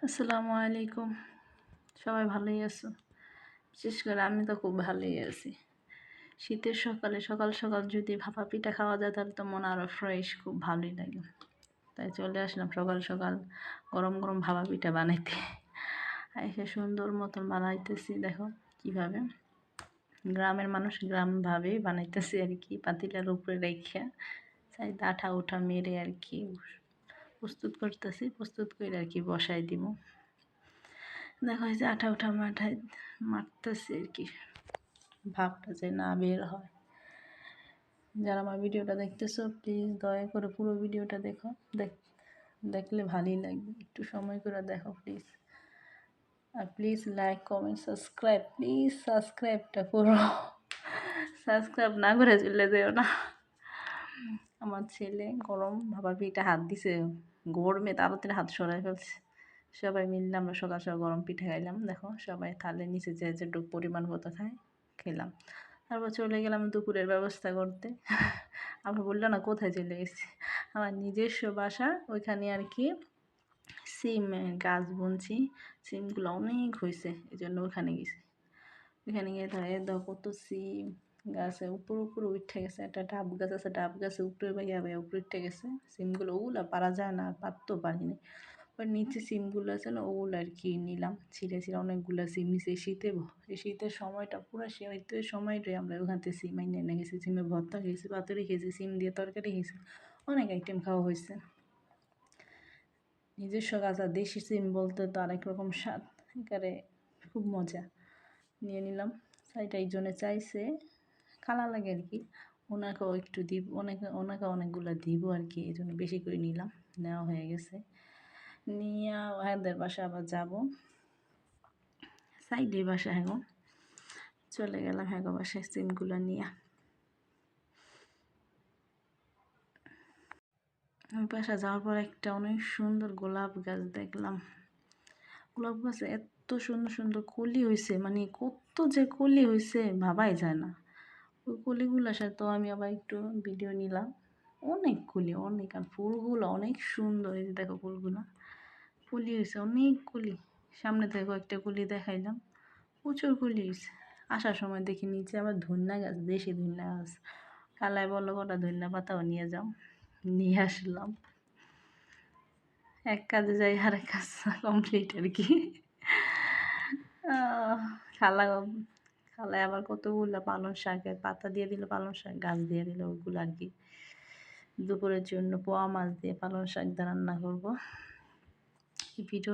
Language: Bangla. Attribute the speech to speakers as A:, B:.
A: আসসালামু আলাইকুম। সবাই ভালোই আছো? বিশেষ করে আমি তো খুব ভালোই আছি। শীতের সকালে সকাল সকাল যদি ভাপা পিঠা খাওয়া যায় তাহলে তো মন আরও ফ্রেশ, খুব ভালোই লাগে। তাই চলে আসলাম সকাল সকাল গরম গরম ভাপা পিঠা বানাইতে। এসে সুন্দর মতন বানাইতেছি, দেখো কিভাবে গ্রামের মানুষ গ্রামভাবেই বানাইতেছি আর কি। পাতিলার উপরে রেখে সাইড আঠা উঠা মেরে আর কি প্রস্তুত করতেছি, প্রস্তুত করে আর কি বসাই দিব। দেখো এই যে আঠা উঠা মারতেছি আর কি, ভাবটা যে না বের হয়। যারা আমার ভিডিওটা দেখতেছো প্লিজ দয়া করে পুরো ভিডিওটা দেখো, দেখলে ভালোই লাগবে। একটু সময় করে দেখো প্লিজ। আর please like comment subscribe, please সাবস্ক্রাইবটা করো। সাবস্ক্রাইব না করে চলে যেও না। আমার ছেলে গরম ভাপা পিঠা হাত দিছে, গরমে তাড়াতাড়ি হাত সরাই ফেলছে। সবাই মিললে আমরা সকাল সকাল গরম পিঠা খাইলাম। দেখো সবাই থালের নিচে যে যেটুকু পরিমাণ মতো খেলাম। তারপর চলে গেলাম দুপুরের ব্যবস্থা করতে। আমরা বললো না কোথায় চলে গেছি, আমার নিজস্ব বাসা, ওইখানে আর কি সিম গাছ বুনছি। সিমগুলো অনেক হয়েছে, এই জন্য ওখানে গেছি। ওখানে গিয়ে দাও কত সিম গাছে উপরে উঠে গেছে। একটা ডাব গাছ আছে, ডাব গাছে উপরে উপরে উঠে গেছে সিমগুলো। ওগুলো পারা যায় না, পারতেও পারিনি। ওর নিচে সিমগুলো আছে না, ওগুলো আর কি নিলাম ছিঁড়ে অনেকগুলো সিম নিচে। এই শীতের সময়টা পুরো শীতের সময়টাই আমরা ওখান থেকে সিম এনে গেছি। সিমে ভর্তা খেয়েছি, পাতুরি খেয়েছি, সিম দিয়ে তরকারি খেয়েছি, অনেক আইটেম খাওয়া হয়েছে। নিজস্ব গাছ আর দেশি সিম বলতে তো আরেক রকম স্বাদ, একেবারে খুব মজা। নিয়ে নিলাম সাইডটা, একজনে চাইছে কালা লাগে আর কি, ওনাকেও একটু দিব, ওনাকে অনেকগুলো দিব আর কি, এই জন্য বেশি করে নিলাম। নেওয়া হয়ে গেছে, নিয়ে ওদের বাসা আবার যাব, সাইডে বাসা হ্যাঁ। চলে গেলাম হ্যাঁ বাসায় সিমগুলো নিয়ে। বাসা যাওয়ার পর একটা অনেক সুন্দর গোলাপ গাছ দেখলাম। গোলাপ গাছে এত সুন্দর সুন্দর কলি হয়েছে, মানে কত যে কলি হয়েছে ভাবাই যায় না। ওই কলিগুলোর সাথে আমি আবার একটু ভিডিও নিলাম। অনেক কলি, অনেক, আর ফুলগুলো অনেক সুন্দর। এই যে দেখো ফুলগুলো কলি হয়েছে, অনেক কলি। সামনে থেকে একটা কলি দেখাইলাম, প্রচুর কলি হয়েছে। আসার সময় দেখি নিচে আবার ধন্যা গাছ, দেশি ধন্যা গাছ। কালায় বললো কটা ধন্যা পাতাও নিয়ে যাও, নিয়ে আসলাম। এক কাজে যাই আর এক কাজ কমপ্লিট আর কি। খালায় আবার কতগুলো পালং শাকের পাতা দিয়ে দিল, পালং শাক গাছ দিয়ে দিল, ওইগুলো আর কি দুপুরের জন্য পোয়া মাছ দিয়ে পালং শাক দিয়ে রান্না করবো। ভিডিও